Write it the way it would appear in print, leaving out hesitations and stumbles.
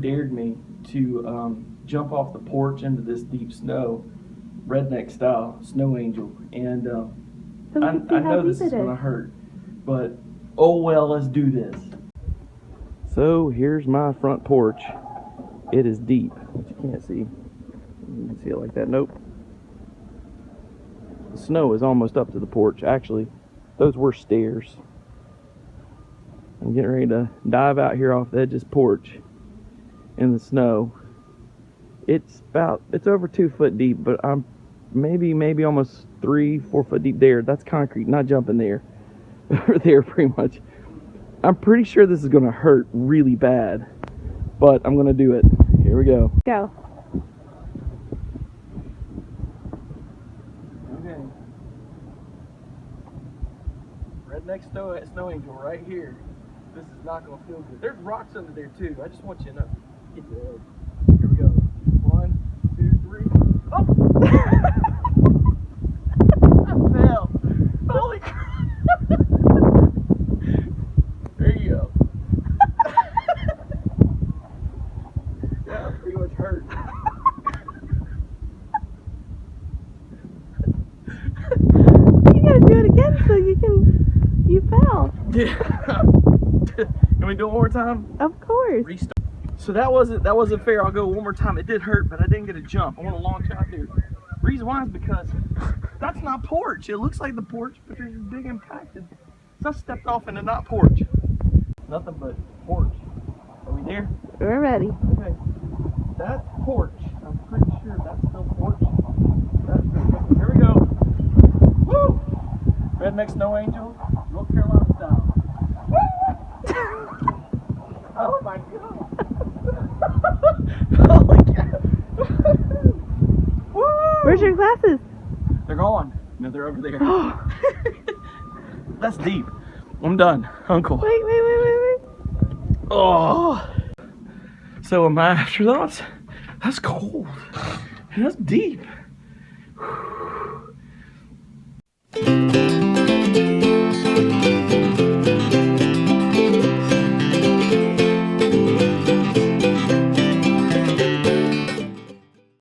Dared me to jump off the porch into this deep snow, redneck style, snow angel, and I know this is gonna hurt, but oh well, let's do this. So here's my front porch. It is deep, but you can't see. You can see it like that. Nope. The snow is almost up to the porch. Actually, those were stairs. I'm getting ready to dive out here off the edge of this porch in the snow. It's over 2 foot deep, but I'm maybe almost 3-4 foot deep there. That's concrete, not jumping there. Over there, pretty much. I'm pretty sure this is gonna hurt really bad, but I'm gonna do it. Here we go. Go. Okay. Redneck snow angel right here. This is not gonna feel good. There's rocks under there too. I just want you to know. Get the edge. Here we go. 1, 2, 3. Oh! I fell. Holy crap. There you go. That pretty much hurt. You gotta do it again so you fell. Yeah. Can we do it one more time? Of course. Restart. So that wasn't fair. I'll go one more time. It did hurt, but I didn't get a jump. I want a long shot there. Reason why is because that's not porch. It looks like the porch, but there's a big impact. So I stepped off into not porch. Nothing but porch. Are we there? We're ready. Okay. That's porch. I'm pretty sure that's still porch. Here we go. Woo! Redneck snow angel, North Carolina style. Oh my god. Holy cow. Woo! Where's your glasses? They're gone. No, they're over there. That's deep. I'm done, Uncle. Wait. Oh. So my afterthoughts, that's cold. And that's deep.